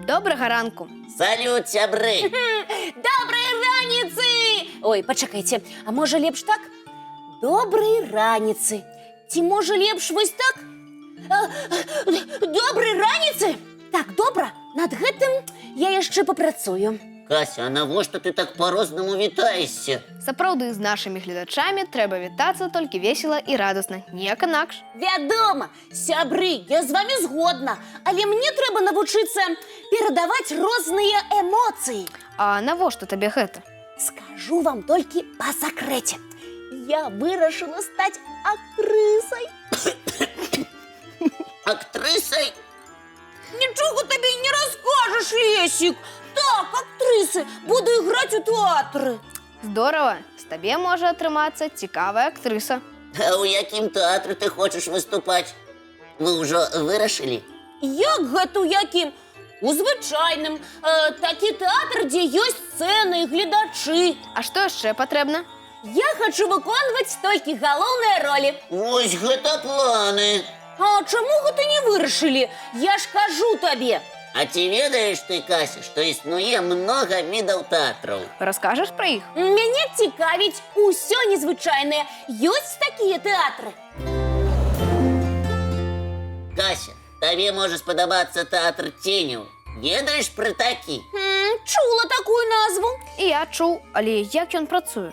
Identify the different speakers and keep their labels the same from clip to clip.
Speaker 1: Добрага ранку.
Speaker 2: Салют, сябры!
Speaker 3: Доброй раніцы! Ой, пачакайце, а можа лепш так? Доброй раніцы. Ці можа лепш вось так? Доброй раніцы? Так, добра, над гэтым я яшчэ папрацую.
Speaker 2: Кася, а навошта ты так по-рознаму вітаешся?
Speaker 1: Сапраўды, з нашымі гледачамі трэба вітацца толькі весела і радасна, ніяк інакш.
Speaker 3: Вядома, сябры, я з вами згодна, але мне трэба навучыцца перадаваць розныя эмоцыі.
Speaker 1: А навошта табе гэта?
Speaker 3: Скажу вам толькі па сакрэце. Я вырашыла стаць актрысай.
Speaker 2: Актрысай?
Speaker 3: Нічога табе не раскажаш, Лесік. Так, актрысы, буду іграць у тэатры.
Speaker 1: Здорава, з табе можа атрымацца цікавая актрыса.
Speaker 2: А ў якім тэатры ты хочаш выступаць? Вы ўжо вырашылі?
Speaker 3: Як гэта ў якім? У звычайным. Такі тэатр, дзе ёсць сцэны і гледачы.
Speaker 1: А што яшчэ патрэбна?
Speaker 3: Я хачу выконваць толькі галоўныя ролі.
Speaker 2: Вось гэта планы.
Speaker 3: А чаму гэта не вырашылі? Я ж кажу табе.
Speaker 2: А ці ведаеш ты, Кася, што існуе многа відаў тэатраў?
Speaker 1: Раскажаш пра іх?
Speaker 3: Мяне цікавіць усё незвычайнае. Ёсць такія тэатры?
Speaker 2: Кася, табе можа спадабацца тэатр ценяў. Ведаеш пра такі?
Speaker 3: Чула такую назву.
Speaker 1: І я чуў, але як ён працуе?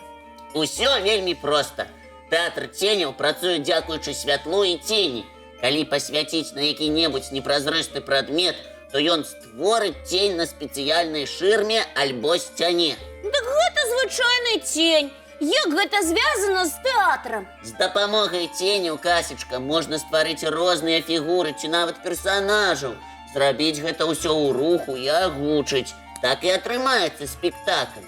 Speaker 2: Усё вельмі проста. Тэатр ценяў працуе дзякуючы святлу і цені. Калі пасвяціць на які-небудзь непразрысты прадмет, то ён створыць цень на спецыяльнай шырме альбо сцяне.
Speaker 3: Дык гэта звычайны цень. Як гэта звязана з тэатрам?
Speaker 2: З дапамогай ценяў, Касечка, можна стварыць розныя фігуры ці нават персанажаў. Зрабіць гэта ўсё ў руху і агучыць. Так і атрымаецца спектакль.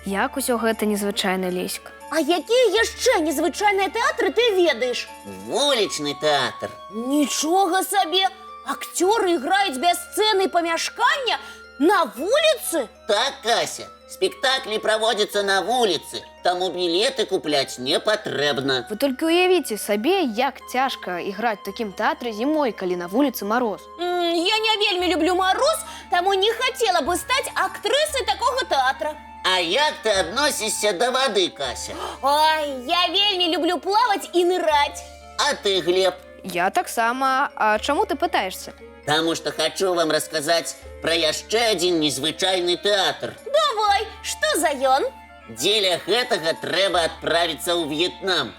Speaker 1: Як усё гэта незвычайна, Леська?
Speaker 3: А якія яшчэ незвычайныя тэатры ты ведаеш?
Speaker 2: Вулічны тэатр.
Speaker 3: Нічога сабе! Акцёры іграюць без сцэны і памяшкання на вуліцы?
Speaker 2: Так, Кася, спектаклі праводзяцца на вуліцы, таму білеты купляць не патрэбна.
Speaker 1: Вы толькі уявіце сабе, як цяжка іграць у такім тэатры зімой, калі на вуліцы мароз.
Speaker 3: Я не вельмі люблю мароз, таму не хацела бы стаць актрысай такога тэатра.
Speaker 2: А як ты адносішся да вады, Кася?
Speaker 3: Ой, я вельмі люблю плаваць і ныраць.
Speaker 2: А ты, Глеб?
Speaker 1: Я таксама. А чаму ты пытаешься?
Speaker 2: Таму што хачу вам расказаць пра яшчэ адзін незвычайны тэатр.
Speaker 3: Давай, што за ён?
Speaker 2: Дзеля гэтага трэба адправіцца ў В'етнам.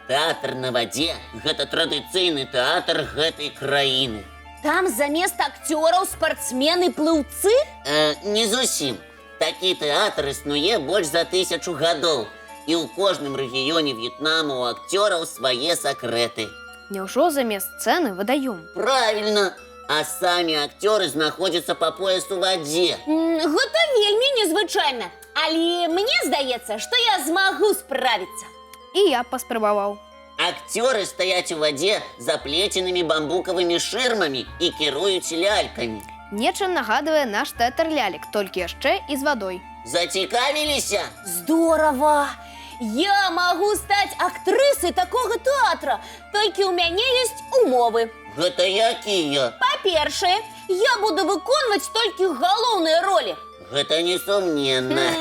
Speaker 2: Тэатр на вадзе – гэта традыцыйны тэатр гэтай краіны.
Speaker 3: Там замест акцёраў спартсмены-плыўцы?
Speaker 2: Не зусім. Такі тэатр існуе больш за 1000 гадоў. І ў кожным рэгіёне В'етнаму у акцёраў свае сакрэты.
Speaker 1: Няўжо замест сцэны вадаём?
Speaker 2: Правільна. А самі акцёры знаходзяцца па пояс у вадзе.
Speaker 3: Гэта вельмі незвычайна. Але мне здаецца, што я змагу справіцца.
Speaker 1: І я паспрабаваў.
Speaker 2: Акцёры стаяць у вадзе заплеценымі бамбукавымі шырмамі і кіруюць лялькамі.
Speaker 1: Нечым нагадвае наш тэатр лялек, толькі яшчэ і з вадой.
Speaker 2: Зацікавіліся?
Speaker 3: Здорава! Я магу стаць актрысай такога тэатра, толькі ў мяне ёсць умовы.
Speaker 2: Гэта якія?
Speaker 3: Па-першае, я буду выконваць толькі галоўныя ролі.
Speaker 2: Гэта несумненна.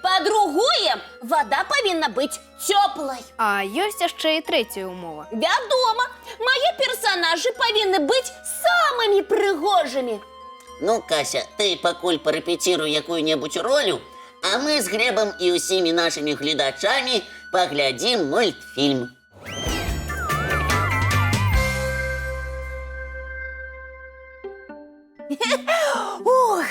Speaker 3: Па-другое, вада павінна быць цёплай.
Speaker 1: А ёсць яшчэ і трэцяя умова.
Speaker 3: Вядома, мае персанажы павінны быць самымі прыгожымі.
Speaker 2: Ну, Кася, ты пакуль парэпеціруй якую-небудзь ролю, а мы з Глебам і ўсімі нашымі гледачамі паглядзім мультфільм.
Speaker 3: Ох,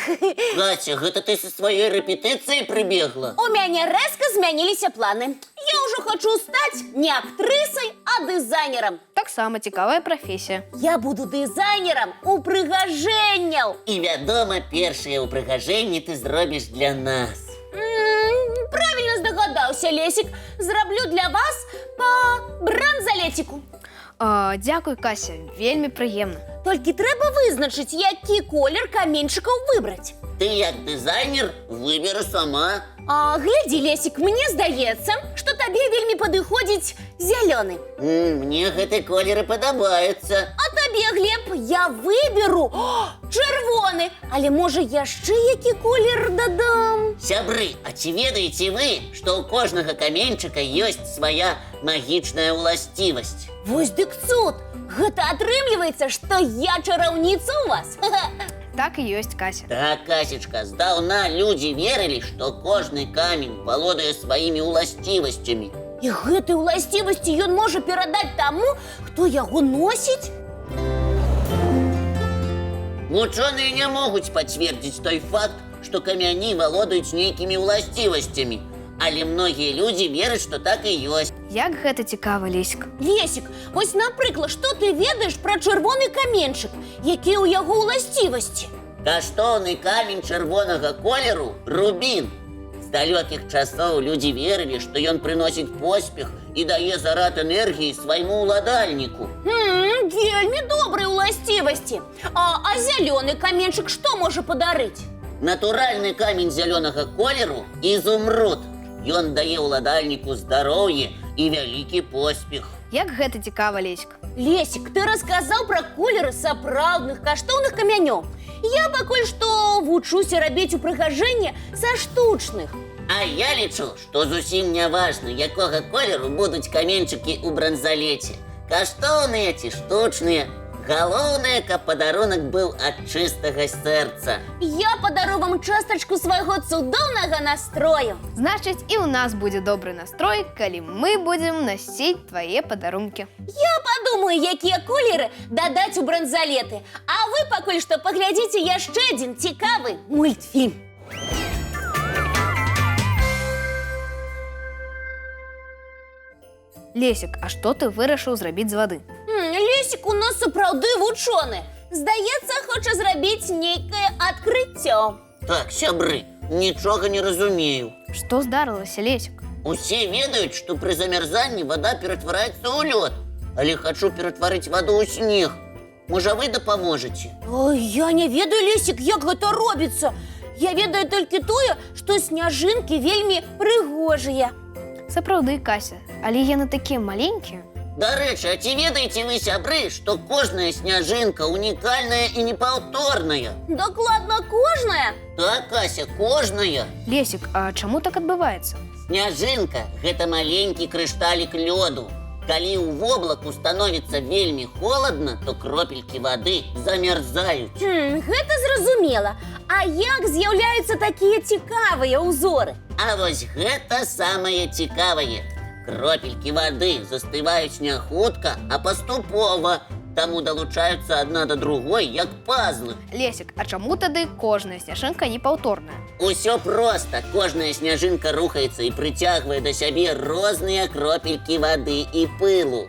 Speaker 2: Кася, гэта ты са сваёй рэпетыцыі прыбегла?
Speaker 3: у мяне рэзка змяніліся планы. Я ўжо хачу стаць не актрысай, а дызайнерам.
Speaker 1: Таксама цікавая прафесія.
Speaker 3: Я буду дызайнерам упрыгажэнняў.
Speaker 2: І, вядома, першыя ўпрыгажэнні ты зробіш для нас.
Speaker 3: Правильно здагадаўся, Лесік. Зраблю для вас па бранзалетику.
Speaker 1: Дзякуй, Кася, вельмі прыемна.
Speaker 3: Толькі трэба вызначыць, які колер каменьчыкаў выбраць.
Speaker 2: Ты, як дызайнер, выберы сама.
Speaker 3: Глядзі, Лесік, мне здаецца, што табе вельмі падыходзіць зялёны.
Speaker 2: Мне гэты колеры падабаюцца.
Speaker 3: А табе табе, Глеб, я выберу чырвоны, але можа яшчэ які колер дадам?
Speaker 2: Сябры, а ці ведаеце вы, што ў кожнага каменьчыка ёсць свая магічная ўласцівасць?
Speaker 3: Вось дык цуд! Гэта атрымліваецца, што я чараўніца ў вас?
Speaker 1: Так і ёсць, Кася.
Speaker 2: Так, Касечка, здаўна людзі верылі, што кожны камень валодае сваімі ўласцівасцямі.
Speaker 3: І гэтай уласцівасці ён можа перадаць таму, хто яго носіць?
Speaker 2: Вучоныя не могуць пацвердзіць той факт, што камяні валодаюць нейкімі ўласцівасцямі. Але многія людзі вераць, што так і ёсць.
Speaker 1: Як гэта цікава, Лесік.
Speaker 3: Лесік, вось, напрыклад, што ты ведаеш пра чырвоны каменьчык? Якія ў яго ўласцівасці?
Speaker 2: Каштоўны камень чырвонага колеру – рубін. З далёкіх часоў людзі верылі, што ён прыносіць поспех і дае зарад энергіі свайму ўладальніку.
Speaker 3: Вельмі добрыя ўласцівасці. А зялёны каменьчык што можа падарыць?
Speaker 2: Натуральны камень зялёнага колеру – ізумруд. Ён дае ўладальніку здароўе і вялікі поспех.
Speaker 1: Як гэта цікава, Лесік.
Speaker 3: Лесік, ты расказаў пра колеры сапраўдных каштоўных камянёў. Я пакуль што вучуся рабіць упрыгажэнне са штучных.
Speaker 2: А я лічу, што зусім не важна, якога колеру будуць каменьчыкі ў бранзалеце. Каштоўныя ці штучныя. Галоўнае, каб падарунак быў ад чыстага сэрца.
Speaker 3: Я падару вам частачку свайго цудоўнага настрою.
Speaker 1: Значыць, і ў нас будзе добры настрой, калі мы будзем насіць твае падарункі.
Speaker 3: Я падумаю, якія колеры дадаць у бранзалеты. А вы пакуль што паглядзіце яшчэ адзін цікавы мультфільм.
Speaker 1: Лесік, а што ты вырашыў зрабіць з вады?
Speaker 3: Лесік у нас сапраўды вучоны. Здаецца, хоча зрабіць нейкае адкрыццё.
Speaker 2: Так, сябры, нічога не разумею.
Speaker 1: Што здарылася, Лесік?
Speaker 2: Усе ведаюць, што пры замярзанні вада ператвараецца ў лёд. Але хачу ператварыць ваду ў снег. Можа, вы дапаможаце?
Speaker 3: Ой, я не ведаю, Лесік, як гэта робіцца. Я ведаю толькі тое, што сняжынкі вельмі прыгожыя.
Speaker 1: Сапраўды, Кася, але яны такія маленькія.
Speaker 2: Дарэчы, а ці ведаеце вы, сябры, што кожная сняжынка унікальная і непаўторная?
Speaker 3: Дакладна кожная?
Speaker 2: Так, Кася, кожная.
Speaker 1: Лесік, а чаму так адбываецца?
Speaker 2: Сняжынка – гэта маленькі крышталік лёду. Калі ў воблаку становіцца вельмі холадна, то кропелькі вады замярзаюць.
Speaker 3: Гэта зразумела. А як з'яўляюцца такія цікавыя ўзоры?
Speaker 2: А вось гэта самае цікавае. Кропелькі вады застываюць не хутка, а паступова. Таму далучаюцца адна да другой, як пазлы.
Speaker 1: Лесік, а чаму тады кожная сняжынка непаўторная?
Speaker 2: Усё проста. Кожная сняжынка рухаецца і прыцягвае да сябе розныя кропелькі вады і пылу.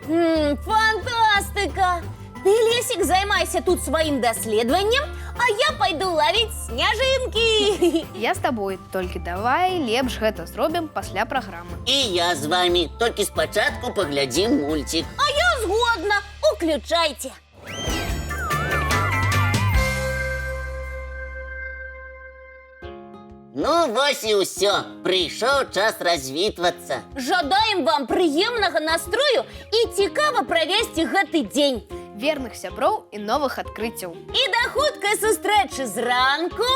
Speaker 3: Фантастыка! Ты, Лесік, займайся тут сваім даследаваннем, а я пайду лавіць сняжынкі.
Speaker 1: Я з табой, толькі давай лепш гэта зробім пасля праграмы.
Speaker 2: І я з вамі, толькі спачатку паглядзім мульцік.
Speaker 3: А я згодна, уключайце.
Speaker 2: Ну, вось і ўсё. Прыйшоў час развітвацца.
Speaker 3: Жадаем вам прыемнага настрою і цікава правесці гэты дзень.
Speaker 1: Верных сяброў і новых адкрыццяў.
Speaker 3: І да хуткай сустрэчы зранку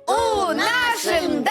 Speaker 1: у нашым